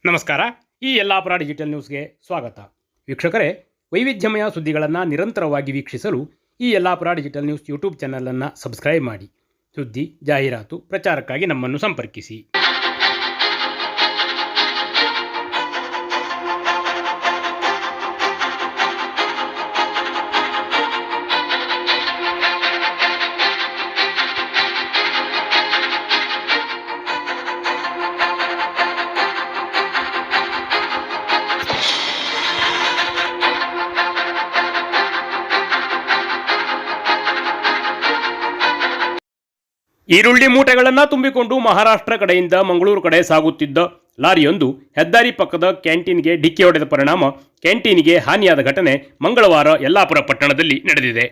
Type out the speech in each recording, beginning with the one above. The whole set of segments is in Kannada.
ನಮಸ್ಕಾರ. ಈ ಯಲ್ಲಾಪುರ ಡಿಜಿಟಲ್ ನ್ಯೂಸ್ಗೆ ಸ್ವಾಗತ. ವೀಕ್ಷಕರೇ, ವೈವಿಧ್ಯಮಯ ಸುದ್ದಿಗಳನ್ನು ನಿರಂತರವಾಗಿ ವೀಕ್ಷಿಸಲು ಈ ಯಲ್ಲಾಪುರ ಡಿಜಿಟಲ್ ನ್ಯೂಸ್ ಯೂಟ್ಯೂಬ್ ಚಾನಲನ್ನು ಸಬ್ಸ್ಕ್ರೈಬ್ ಮಾಡಿ. ಸುದ್ದಿ, ಜಾಹೀರಾತು, ಪ್ರಚಾರಕ್ಕಾಗಿ ನಮ್ಮನ್ನು ಸಂಪರ್ಕಿಸಿ. ಈರುಳ್ಳಿ ಮೂಟೆಗಳನ್ನು ತುಂಬಿಕೊಂಡು ಮಹಾರಾಷ್ಟ್ರ ಕಡೆಯಿಂದ ಮಂಗಳೂರು ಕಡೆ ಸಾಗುತ್ತಿದ್ದ ಲಾರಿಯೊಂದು ಹೆದ್ದಾರಿ ಪಕ್ಕದ ಕ್ಯಾಂಟೀನ್ಗೆ ಡಿಕ್ಕಿ ಹೊಡೆದ ಪರಿಣಾಮ ಕ್ಯಾಂಟೀನ್ಗೆ ಹಾನಿಯಾದ ಘಟನೆ ಮಂಗಳವಾರ ಯಲ್ಲಾಪುರ ಪಟ್ಟಣದಲ್ಲಿ ನಡೆದಿದೆ.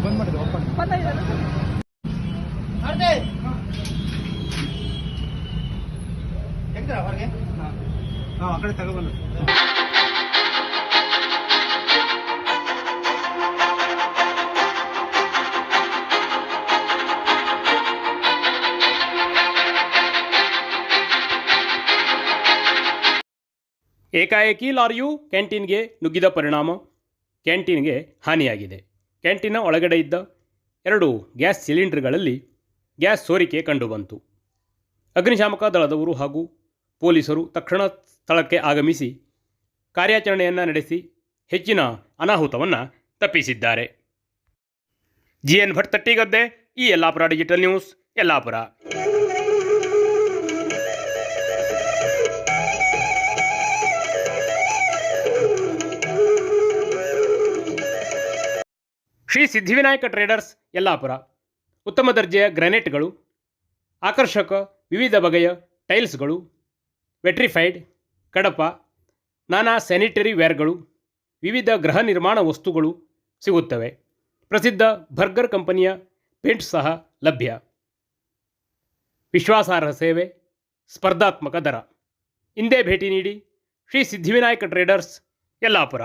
ಬಂದ್ ಮಾಡಿದ್ರು ಹೊರಗೆ ಆ ಕಡೆ ತಗೊಬಂದು ಏಕಾಏಕಿ ಲಾರಿಯು ಕ್ಯಾಂಟೀನ್ಗೆ ನುಗ್ಗಿದ ಪರಿಣಾಮ ಕ್ಯಾಂಟೀನ್ಗೆ ಹಾನಿಯಾಗಿದೆ. ಕ್ಯಾಂಟೀನ್ನ ಒಳಗಡೆ ಇದ್ದ 2 ಗ್ಯಾಸ್ ಸಿಲಿಂಡರ್ಗಳಲ್ಲಿ ಗ್ಯಾಸ್ ಸೋರಿಕೆ ಕಂಡುಬಂತು. ಅಗ್ನಿಶಾಮಕ ದಳದವರು ಹಾಗೂ ಪೊಲೀಸರು ತಕ್ಷಣ ಸ್ಥಳಕ್ಕೆ ಆಗಮಿಸಿ ಕಾರ್ಯಾಚರಣೆಯನ್ನು ನಡೆಸಿ ಹೆಚ್ಚಿನ ಅನಾಹುತವನ್ನು ತಪ್ಪಿಸಿದ್ದಾರೆ. GN ಭಟ್ ತಟ್ಟಿಗದ್ದೆ, ಈ Yellapur digital news, Yellapur. Shri Siddhivinayak traders, Yellapur. ಉತ್ತಮ ದರ್ಜೆಯ ಗ್ರಾನೈಟ್ಗಳು, ಆಕರ್ಷಕ ವಿವಿಧ ಬಗೆಯ ಟೈಲ್ಸ್ಗಳು, ವೆಟ್ರಿಫೈಡ್, ಕಡಪ, ನಾನಾ ಸ್ಯಾನಿಟರಿ ವೇರ್ಗಳು, ವಿವಿಧ ಗೃಹ ನಿರ್ಮಾಣ ವಸ್ತುಗಳು ಸಿಗುತ್ತವೆ. ಪ್ರಸಿದ್ಧ ಬರ್ಗರ್ ಕಂಪನಿಯ ಪೇಂಟ್ ಸಹ ಲಭ್ಯ. ವಿಶ್ವಾಸಾರ್ಹ ಸೇವೆ, ಸ್ಪರ್ಧಾತ್ಮಕ ದರ. ಇಂದೇ ಭೇಟಿ ನೀಡಿ ಶ್ರೀ ಸಿದ್ಧಿವಿನಾಯಕ ಟ್ರೇಡರ್ಸ್, ಯಲ್ಲಾಪುರ.